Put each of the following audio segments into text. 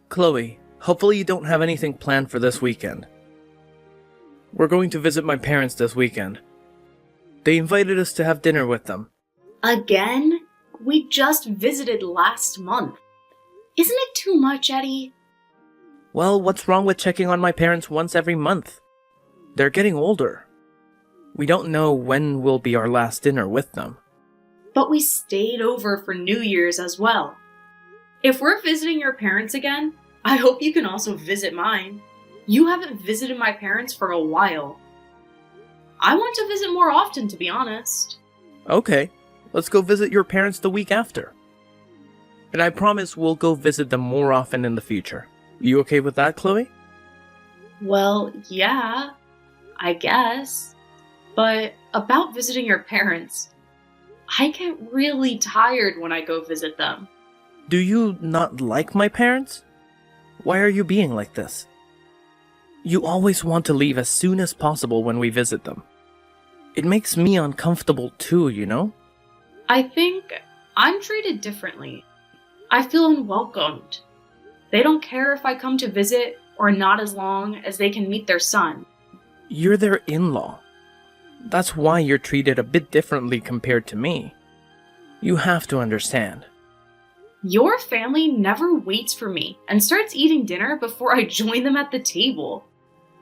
Chloe, hopefully you don't have anything planned for this weekend. We're going to visit my parents this weekend. They invited us to have dinner with them. Again? We just visited last month. Isn't it too much, Eddie? Well, what's wrong with checking on my parents once every month? They're getting older. We don't know when will be our last dinner with them. But we stayed over for New Year's as well. If we're visiting your parents again, I hope you can also visit mine. You haven't visited my parents for a while. I want to visit more often, to be honest. Okay, let's go visit your parents the week after. And I promise we'll go visit them more often in the future. You okay with that, Chloe? Well, yeah, I guess. But about visiting your parents, I get really tired when I go visit them. Do you not like my parents? Why are you being like this? You always want to leave as soon as possible when we visit them. It makes me uncomfortable too, you know? I think I'm treated differently. I feel unwelcomed. They don't care if I come to visit or not as long as they can meet their son. You're their in-law. That's why you're treated a bit differently compared to me. You have to understand. Your family never waits for me and starts eating dinner before I join them at the table.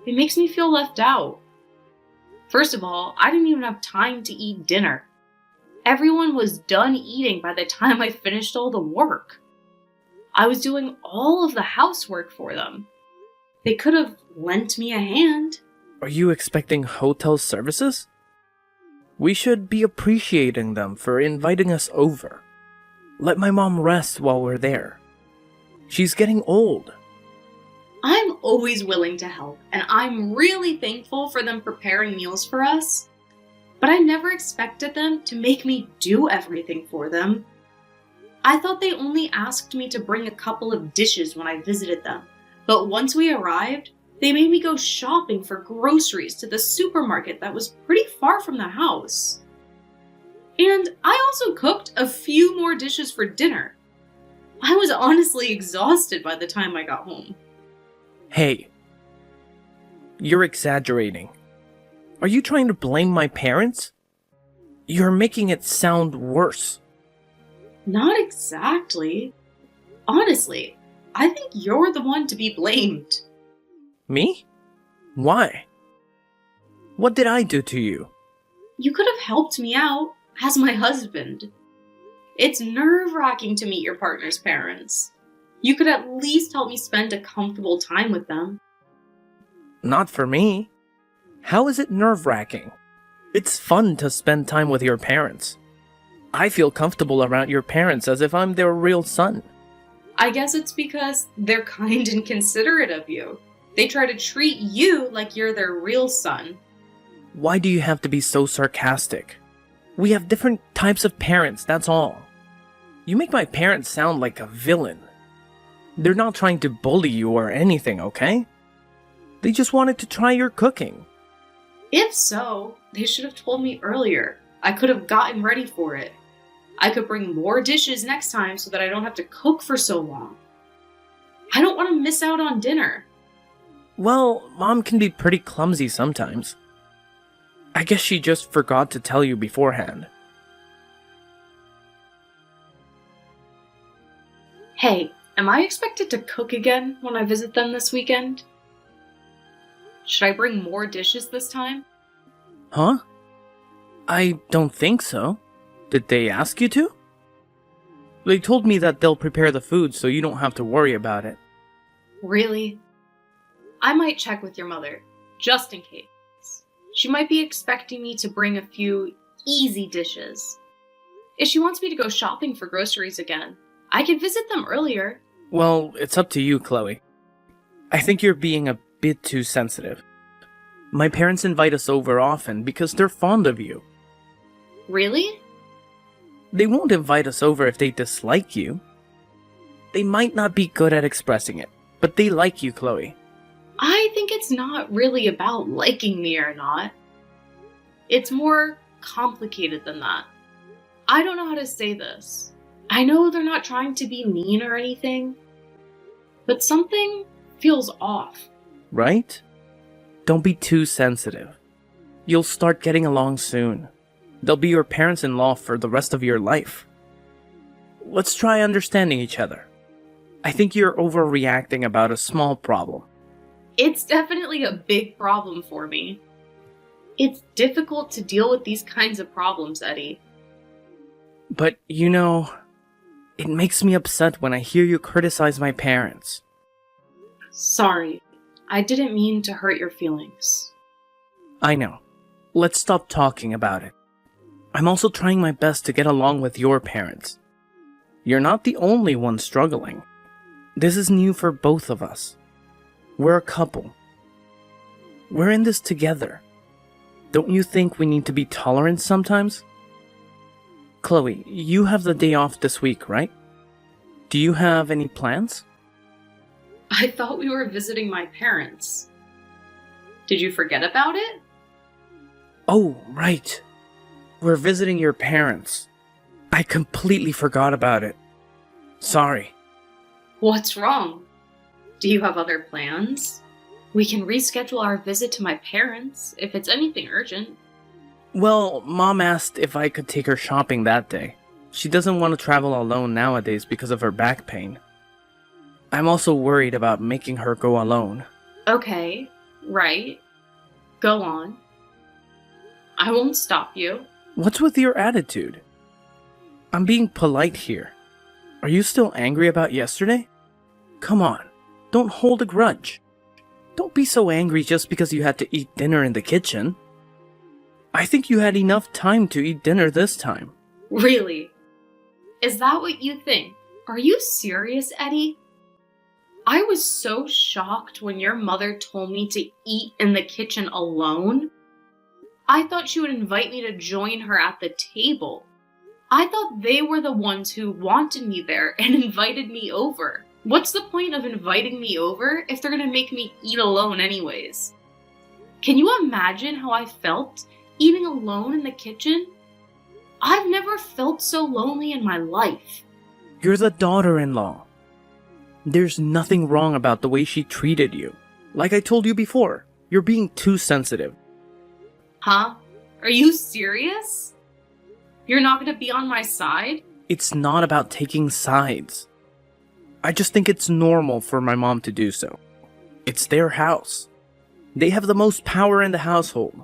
It makes me feel left out. First of all, I didn't even have time to eat dinner. Everyone was done eating by the time I finished all the work. I was doing all of the housework for them. They could have lent me a hand. Are you expecting hotel services? We should be appreciating them for inviting us over. Let my mom rest while we're there. She's getting old. I'm always willing to help, and I'm really thankful for them preparing meals for us. But I never expected them to make me do everything for them. I thought they only asked me to bring a couple of dishes when I visited them, but once we arrived, they made me go shopping for groceries to the supermarket that was pretty far from the house. And I also cooked a few more dishes for dinner. I was honestly exhausted by the time I got home. Hey, you're exaggerating. Are you trying to blame my parents? You're making it sound worse. Not exactly. Honestly, I think you're the one to be blamed. Me? Why? What did I do to you? You could have helped me out as my husband. It's nerve-wracking to meet your partner's parents. You could at least help me spend a comfortable time with them. Not for me. How is it nerve-wracking? It's fun to spend time with your parents. I feel comfortable around your parents as if I'm their real son. I guess it's because they're kind and considerate of you. They try to treat you like you're their real son. Why do you have to be so sarcastic? We have different types of parents, that's all. You make my parents sound like a villain. They're not trying to bully you or anything, okay? They just wanted to try your cooking. If so, they should have told me earlier. I could have gotten ready for it. I could bring more dishes next time so that I don't have to cook for so long. I don't want to miss out on dinner. Well, Mom can be pretty clumsy sometimes. I guess she just forgot to tell you beforehand. Hey, am I expected to cook again when I visit them this weekend? Should I bring more dishes this time? Huh? I don't think so. Did they ask you to? They told me that they'll prepare the food so you don't have to worry about it. Really? I might check with your mother, just in case. She might be expecting me to bring a few easy dishes. If she wants me to go shopping for groceries again, I can visit them earlier. Well, it's up to you, Chloe. I think you're being a bit too sensitive. My parents invite us over often because they're fond of you. Really? They won't invite us over if they dislike you. They might not be good at expressing it, but they like you, Chloe. I think it's not really about liking me or not. It's more complicated than that. I don't know how to say this. I know they're not trying to be mean or anything, but something feels off. Right? Don't be too sensitive. You'll start getting along soon. They'll be your parents-in-law for the rest of your life. Let's try understanding each other. I think you're overreacting about a small problem. It's definitely a big problem for me. It's difficult to deal with these kinds of problems, Eddie. But, it makes me upset when I hear you criticize my parents. Sorry, I didn't mean to hurt your feelings. I know. Let's stop talking about it. I'm also trying my best to get along with your parents. You're not the only one struggling. This is new for both of us. We're a couple. We're in this together. Don't you think we need to be tolerant sometimes? Chloe, you have the day off this week, right? Do you have any plans? I thought we were visiting my parents. Did you forget about it? Oh, right. We're visiting your parents. I completely forgot about it. Sorry. What's wrong? Do you have other plans? We can reschedule our visit to my parents if it's anything urgent. Well, Mom asked if I could take her shopping that day. She doesn't want to travel alone nowadays because of her back pain. I'm also worried about making her go alone. Okay, right. Go on. I won't stop you. What's with your attitude? I'm being polite here. Are you still angry about yesterday? Come on, don't hold a grudge. Don't be so angry just because you had to eat dinner in the kitchen. I think you had enough time to eat dinner this time. Really? Is that what you think? Are you serious, Eddie? I was so shocked when your mother told me to eat in the kitchen alone. I thought she would invite me to join her at the table. I thought they were the ones who wanted me there and invited me over. What's the point of inviting me over if they're gonna make me eat alone anyways? Can you imagine how I felt eating alone in the kitchen? I've never felt so lonely in my life. You're the daughter-in-law. There's nothing wrong about the way she treated you. Like I told you before, you're being too sensitive. Huh? Are you serious? You're not gonna be on my side? It's not about taking sides. I just think it's normal for my mom to do so. It's their house. They have the most power in the household.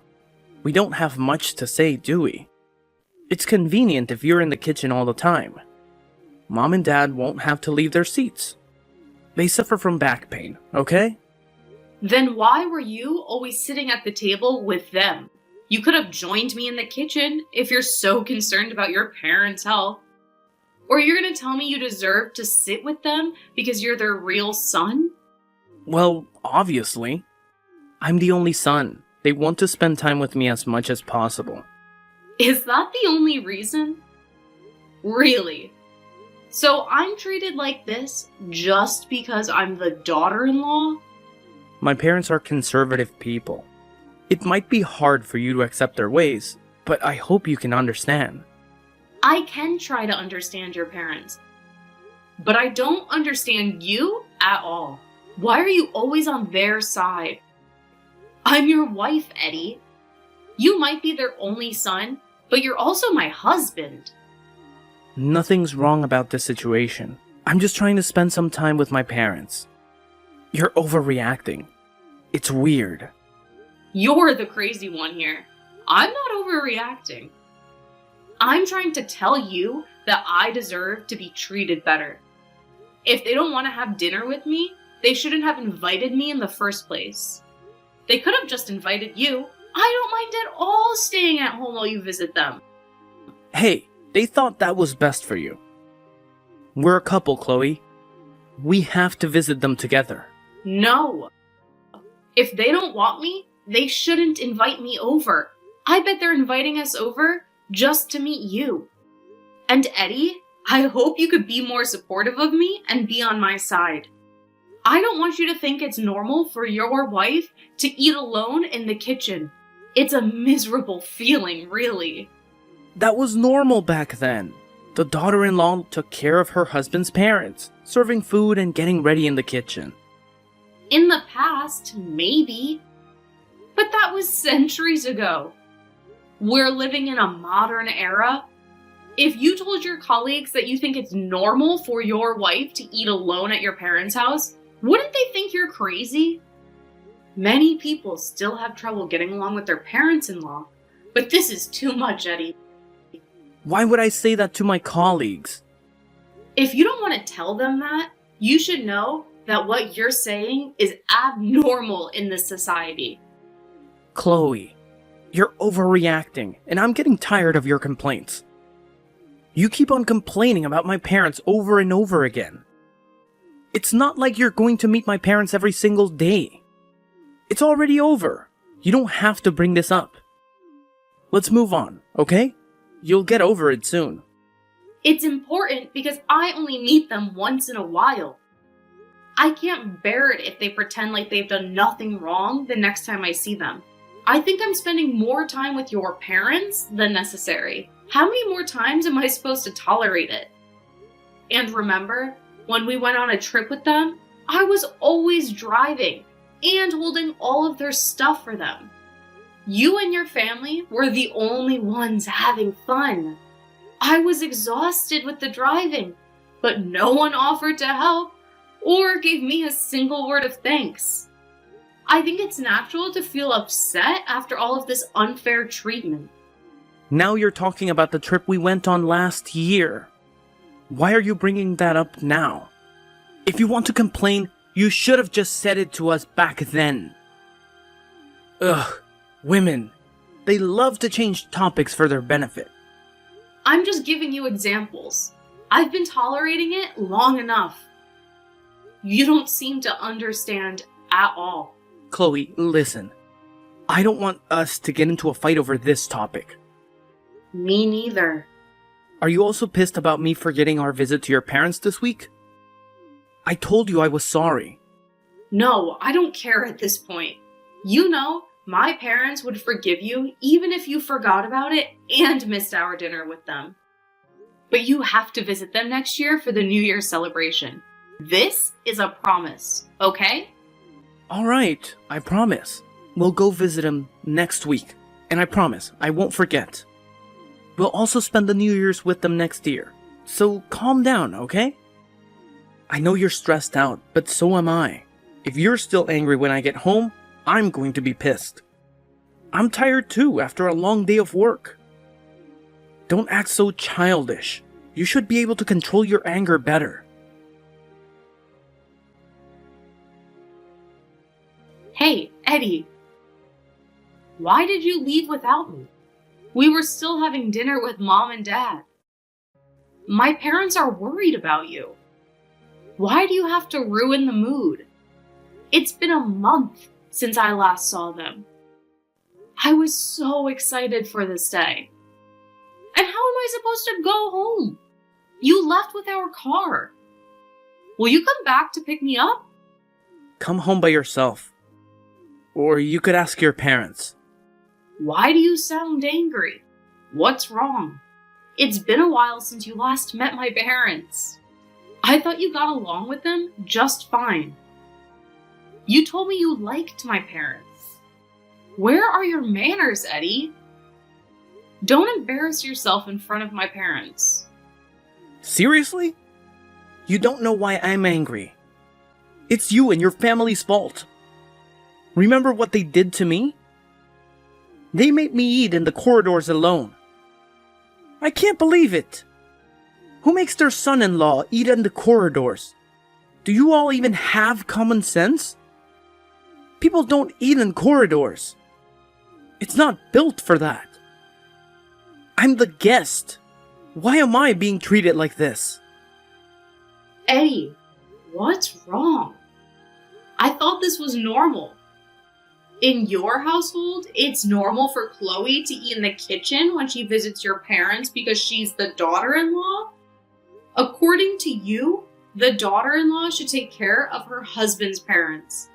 We don't have much to say, do we? It's convenient if you're in the kitchen all the time. Mom and Dad won't have to leave their seats. They suffer from back pain, okay? Then why were you always sitting at the table with them? You could have joined me in the kitchen if you're so concerned about your parents' health. Or you're gonna tell me you deserve to sit with them because you're their real son? Well, obviously. I'm the only son. They want to spend time with me as much as possible. Is that the only reason? Really? So I'm treated like this just because I'm the daughter-in-law? My parents are conservative people. It might be hard for you to accept their ways, but I hope you can understand. I can try to understand your parents, but I don't understand you at all. Why are you always on their side? I'm your wife, Eddie. You might be their only son, but you're also my husband. Nothing's wrong about this situation. I'm just trying to spend some time with my parents. You're overreacting. It's weird. You're the crazy one here. I'm not overreacting. I'm trying to tell you that I deserve to be treated better. If they don't want to have dinner with me, they shouldn't have invited me in the first place. They could have just invited you. I don't mind at all staying at home while you visit them. Hey, they thought that was best for you. We're a couple, Chloe. We have to visit them together. No. If they don't want me, they shouldn't invite me over. I bet they're inviting us over just to meet you. And Eddie, I hope you could be more supportive of me and be on my side. I don't want you to think it's normal for your wife to eat alone in the kitchen. It's a miserable feeling, really. That was normal back then. The daughter-in-law took care of her husband's parents, serving food and getting ready in the kitchen. In the past, maybe. But that was centuries ago. We're living in a modern era. If you told your colleagues that you think it's normal for your wife to eat alone at your parents' house, wouldn't they think you're crazy? Many people still have trouble getting along with their parents-in-law, but this is too much, Eddie. Why would I say that to my colleagues? If you don't want to tell them that, you should know that what you're saying is abnormal in this society. Chloe, you're overreacting, and I'm getting tired of your complaints. You keep on complaining about my parents over and over again. It's not like you're going to meet my parents every single day. It's already over. You don't have to bring this up. Let's move on, okay? You'll get over it soon. It's important because I only meet them once in a while. I can't bear it if they pretend like they've done nothing wrong the next time I see them. I think I'm spending more time with your parents than necessary. How many more times am I supposed to tolerate it? And remember, when we went on a trip with them, I was always driving and holding all of their stuff for them. You and your family were the only ones having fun. I was exhausted with the driving, but no one offered to help or gave me a single word of thanks. I think it's natural to feel upset after all of this unfair treatment. Now you're talking about the trip we went on last year. Why are you bringing that up now? If you want to complain, you should have just said it to us back then. Ugh, women. They love to change topics for their benefit. I'm just giving you examples. I've been tolerating it long enough. You don't seem to understand at all. Chloe, listen. I don't want us to get into a fight over this topic. Me neither. Are you also pissed about me forgetting our visit to your parents this week? I told you I was sorry. No, I don't care at this point. You know, my parents would forgive you even if you forgot about it and missed our dinner with them. But you have to visit them next year for the New Year's celebration. This is a promise, okay? Alright, I promise. We'll go visit him next week. And I promise, I won't forget. We'll also spend the New Year's with them next year. So calm down, okay? I know you're stressed out, but so am I. If you're still angry when I get home, I'm going to be pissed. I'm tired too after a long day of work. Don't act so childish. You should be able to control your anger better. Hey, Eddie. Why did you leave without me? We were still having dinner with Mom and Dad. My parents are worried about you. Why do you have to ruin the mood? It's been a month since I last saw them. I was so excited for this day. And how am I supposed to go home? You left with our car. Will you come back to pick me up? Come home by yourself. Or you could ask your parents. Why do you sound angry? What's wrong? It's been a while since you last met my parents. I thought you got along with them just fine. You told me you liked my parents. Where are your manners, Eddie? Don't embarrass yourself in front of my parents. Seriously? You don't know why I'm angry. It's you and your family's fault. Remember what they did to me? They made me eat in the corridors alone. I can't believe it. Who makes their son-in-law eat in the corridors? Do you all even have common sense? People don't eat in corridors. It's not built for that. I'm the guest. Why am I being treated like this? Eddie, what's wrong? I thought this was normal. In your household, it's normal for Chloe to eat in the kitchen when she visits your parents because she's the daughter-in-law? According to you, the daughter-in-law should take care of her husband's parents.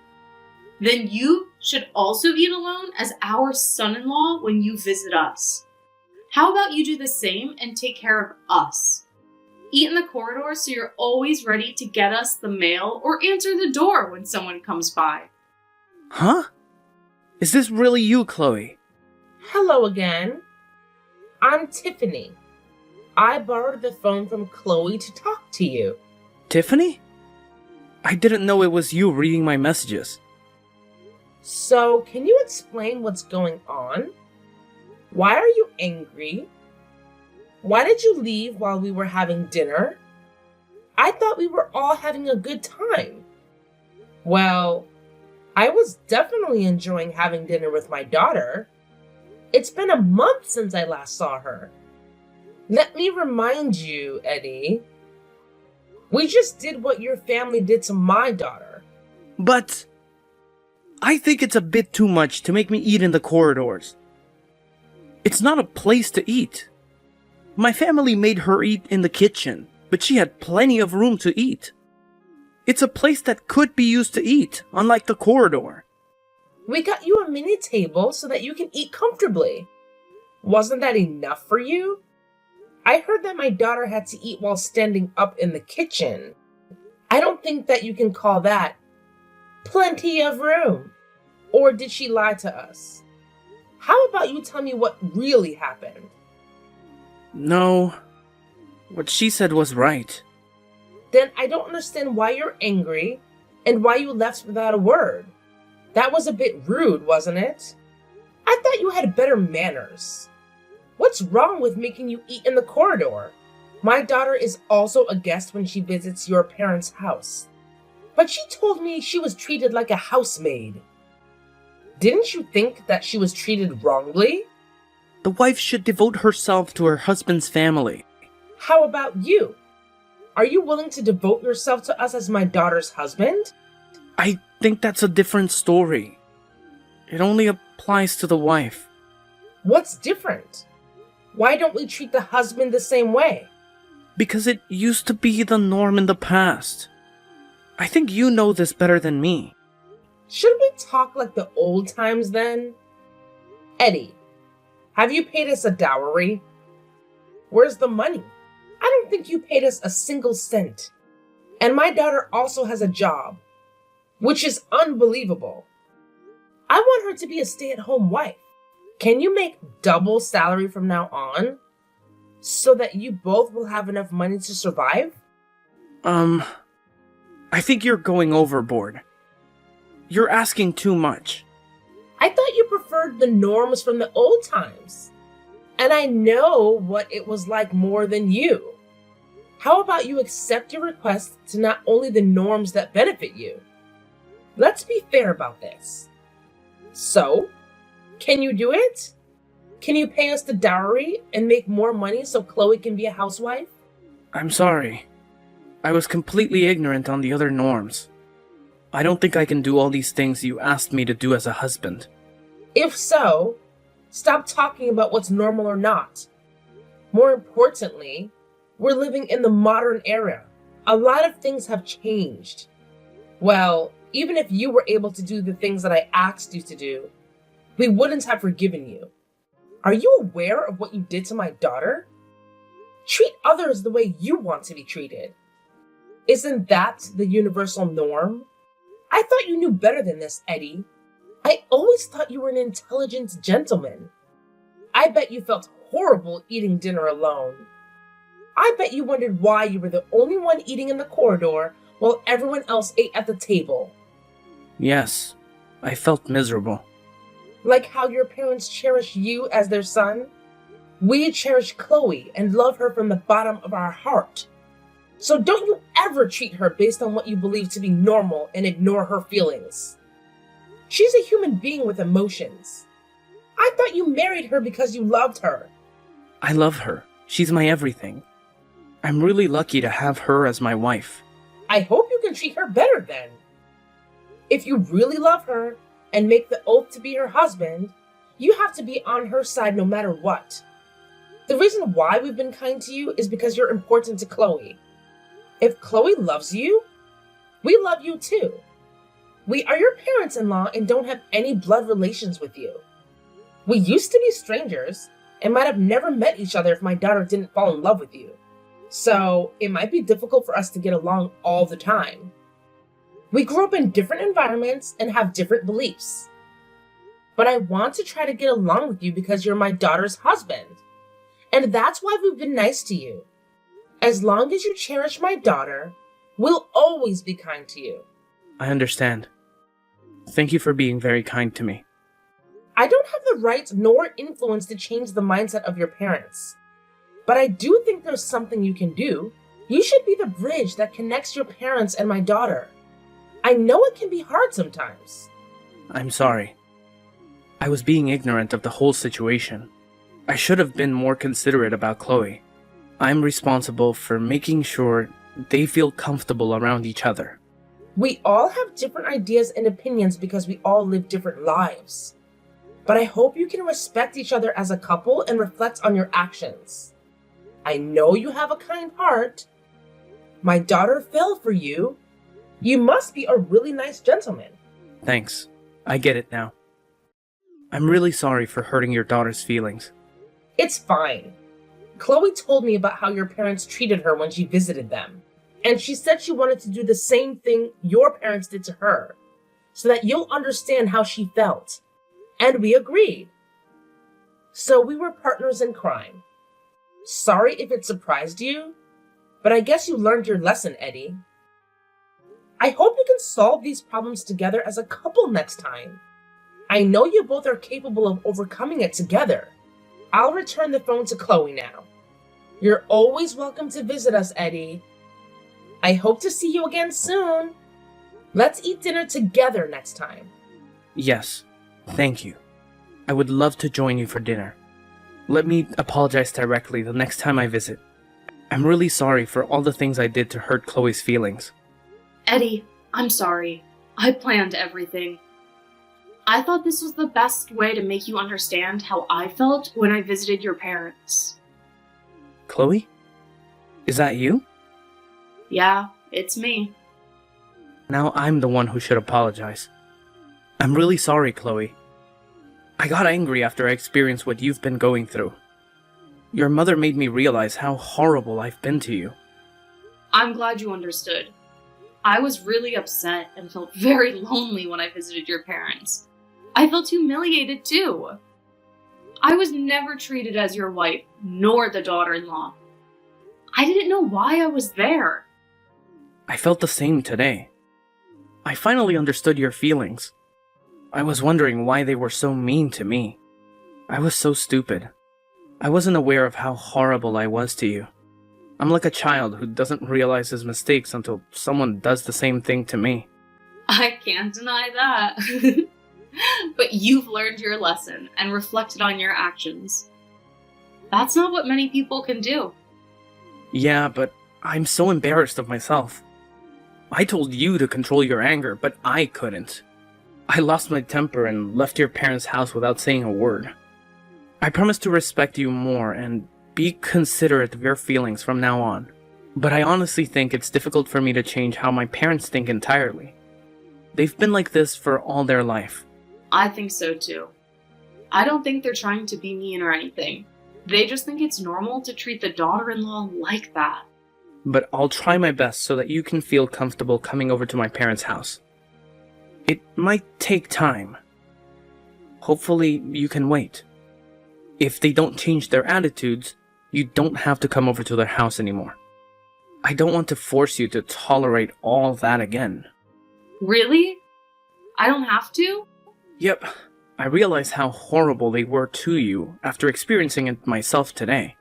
Then you should also eat alone as our son-in-law when you visit us. How about you do the same and take care of us? eat in the corridor so you're always ready to get us the mail or answer the door when someone comes by. Huh? Is this really you, Chloe? Hello again. I'm Tiffany. I borrowed the phone from Chloe to talk to you. Tiffany? I didn't know it was you reading my messages. So, can you explain what's going on? Why are you angry? Why did you leave while we were having dinner? I thought we were all having a good time. Well, I was definitely enjoying having dinner with my daughter. It's been a month since I last saw her. Let me remind you, Eddie. We just did what your family did to my daughter. But I think it's a bit too much to make me eat in the corridors. It's not a place to eat. My family made her eat in the kitchen, but she had plenty of room to eat. It's a place that could be used to eat, unlike the corridor. We got you a mini table so that you can eat comfortably. Wasn't that enough for you? I heard that my daughter had to eat while standing up in the kitchen. I don't think that you can call that plenty of room. Or did she lie to us? How about you tell me what really happened? No, what she said was right. Then I don't understand why you're angry and why you left without a word. That was a bit rude, wasn't it? I thought you had better manners. What's wrong with making you eat in the corridor? My daughter is also a guest when she visits your parents' house. But she told me she was treated like a housemaid. Didn't you think that she was treated wrongly? The wife should devote herself to her husband's family. How about you? Are you willing to devote yourself to us as my daughter's husband? I think that's a different story. It only applies to the wife. What's different? Why don't we treat the husband the same way? Because it used to be the norm in the past. I think you know this better than me. Should we talk like the old times then? Eddie, have you paid us a dowry? Where's the money? I don't think you paid us a single cent. And my daughter also has a job, which is unbelievable. I want her to be a stay-at-home wife. Can you make double salary from now on so that you both will have enough money to survive? I think you're going overboard. You're asking too much. I thought you preferred the norms from the old times. And I know what it was like more than you. How about you accept your request to not only the norms that benefit you? Let's be fair about this. So, can you do it? Can you pay us the dowry and make more money so Chloe can be a housewife? I'm sorry. I was completely ignorant on the other norms. I don't think I can do all these things you asked me to do as a husband. If so, stop talking about what's normal or not. More importantly, we're living in the modern era. A lot of things have changed. Well, even if you were able to do the things that I asked you to do, we wouldn't have forgiven you. Are you aware of what you did to my daughter? Treat others the way you want to be treated. Isn't that the universal norm? I thought you knew better than this, Eddie. I always thought you were an intelligent gentleman. I bet you felt horrible eating dinner alone. I bet you wondered why you were the only one eating in the corridor while everyone else ate at the table. Yes, I felt miserable. Like how your parents cherish you as their son? We cherish Chloe and love her from the bottom of our heart. So don't you ever treat her based on what you believe to be normal and ignore her feelings. She's a human being with emotions. I thought you married her because you loved her. I love her. She's my everything. I'm really lucky to have her as my wife. I hope you can treat her better then. If you really love her and make the oath to be her husband, you have to be on her side no matter what. The reason why we've been kind to you is because you're important to Chloe. If Chloe loves you, we love you too. We are your parents-in-law and don't have any blood relations with you. We used to be strangers and might have never met each other if my daughter didn't fall in love with you. So it might be difficult for us to get along all the time. We grew up in different environments and have different beliefs. But I want to try to get along with you because you're my daughter's husband. And that's why we've been nice to you. As long as you cherish my daughter, we'll always be kind to you. I understand. Thank you for being very kind to me. I don't have the right nor influence to change the mindset of your parents. But I do think there's something you can do. You should be the bridge that connects your parents and my daughter. I know it can be hard sometimes. I'm sorry. I was being ignorant of the whole situation. I should have been more considerate about Chloe. I'm responsible for making sure they feel comfortable around each other. We all have different ideas and opinions because we all live different lives. But I hope you can respect each other as a couple and reflect on your actions. I know you have a kind heart. My daughter fell for you. You must be a really nice gentleman. Thanks. I get it now. I'm really sorry for hurting your daughter's feelings. It's fine. Chloe told me about how your parents treated her when she visited them. And she said she wanted to do the same thing your parents did to her, so that you'll understand how she felt. And we agreed. So we were partners in crime. Sorry if it surprised you, but I guess you learned your lesson, Eddie. I hope you can solve these problems together as a couple next time. I know you both are capable of overcoming it together. I'll return the phone to Chloe now. You're always welcome to visit us, Eddie. I hope to see you again soon. Let's eat dinner together next time. Yes, thank you. I would love to join you for dinner. Let me apologize directly the next time I visit. I'm really sorry for all the things I did to hurt Chloe's feelings. Eddie, I'm sorry. I planned everything. I thought this was the best way to make you understand how I felt when I visited your parents. Chloe? Is that you? Yeah, it's me. Now I'm the one who should apologize. I'm really sorry, Chloe. I got angry after I experienced what you've been going through. Your mother made me realize how horrible I've been to you. I'm glad you understood. I was really upset and felt very lonely when I visited your parents. I felt humiliated too. I was never treated as your wife, nor the daughter-in-law. I didn't know why I was there. I felt the same today. I finally understood your feelings. I was wondering why they were so mean to me. I was so stupid. I wasn't aware of how horrible I was to you. I'm like a child who doesn't realize his mistakes until someone does the same thing to me. I can't deny that. But you've learned your lesson and reflected on your actions. That's not what many people can do. Yeah, but I'm so embarrassed of myself. I told you to control your anger, but I couldn't. I lost my temper and left your parents' house without saying a word. I promise to respect you more and be considerate of your feelings from now on. But I honestly think it's difficult for me to change how my parents think entirely. They've been like this for all their life. I think so too. I don't think they're trying to be mean or anything. They just think it's normal to treat the daughter-in-law like that. But I'll try my best so that you can feel comfortable coming over to my parents' house. It might take time. Hopefully, you can wait. If they don't change their attitudes, you don't have to come over to their house anymore. I don't want to force you to tolerate all that again. Really? I don't have to? Yep, I realize how horrible they were to you after experiencing it myself today.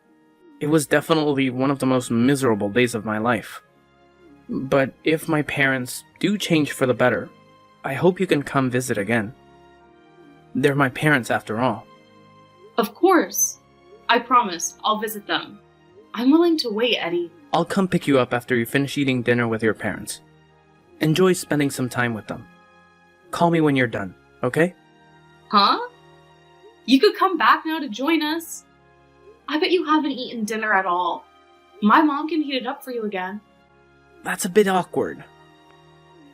It was definitely one of the most miserable days of my life. But if my parents do change for the better, I hope you can come visit again. They're my parents after all. Of course. I promise I'll visit them. I'm willing to wait, Eddie. I'll come pick you up after you finish eating dinner with your parents. Enjoy spending some time with them. Call me when you're done, okay? Huh? You could come back now to join us. I bet you haven't eaten dinner at all. My mom can heat it up for you again. That's a bit awkward.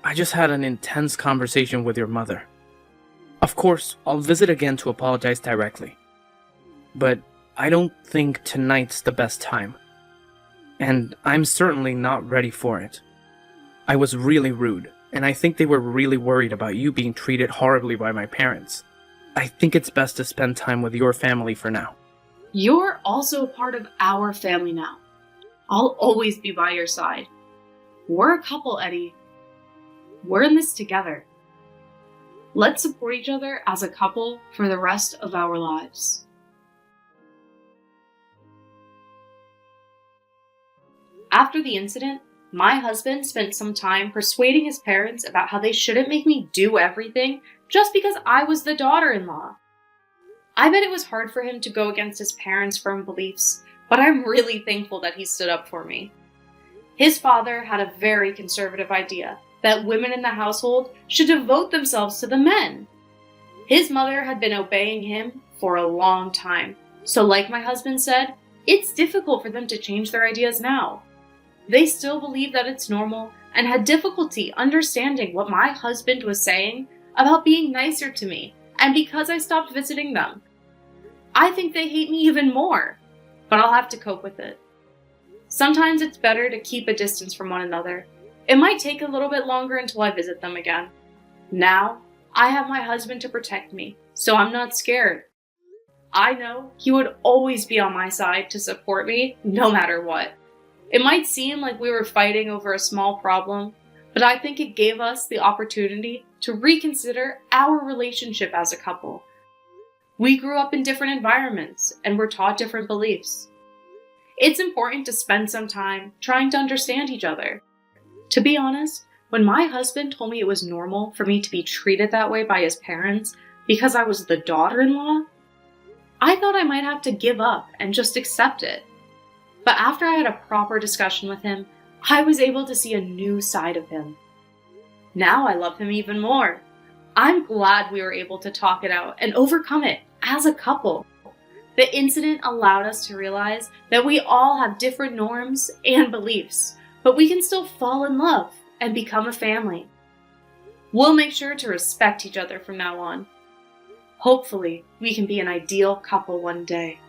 I just had an intense conversation with your mother. Of course, I'll visit again to apologize directly. But I don't think tonight's the best time. and I'm certainly not ready for it. I was really rude, and I think they were really worried about you being treated horribly by my parents. I think it's best to spend time with your family for now. You're also a part of our family now. I'll always be by your side. We're a couple, Eddie. We're in this together. Let's support each other as a couple for the rest of our lives. After the incident, my husband spent some time persuading his parents about how they shouldn't make me do everything just because I was the daughter-in-law. I bet it was hard for him to go against his parents' firm beliefs, but I'm really thankful that he stood up for me. His father had a very conservative idea that women in the household should devote themselves to the men. His mother had been obeying him for a long time, so like my husband said, it's difficult for them to change their ideas now. They still believe that it's normal and had difficulty understanding what my husband was saying about being nicer to me and because I stopped visiting them. I think they hate me even more, but I'll have to cope with it. Sometimes it's better to keep a distance from one another. It might take a little bit longer until I visit them again. Now, I have my husband to protect me, so I'm not scared. I know he would always be on my side to support me no matter what. It might seem like we were fighting over a small problem, but I think it gave us the opportunity to reconsider our relationship as a couple. We grew up in different environments and were taught different beliefs. It's important to spend some time trying to understand each other. To be honest, when my husband told me it was normal for me to be treated that way by his parents because I was the daughter-in-law, I thought I might have to give up and just accept it. But after I had a proper discussion with him, I was able to see a new side of him. Now I love him even more. I'm glad we were able to talk it out and overcome it as a couple. The incident allowed us to realize that we all have different norms and beliefs, but we can still fall in love and become a family. We'll make sure to respect each other from now on. Hopefully, we can be an ideal couple one day.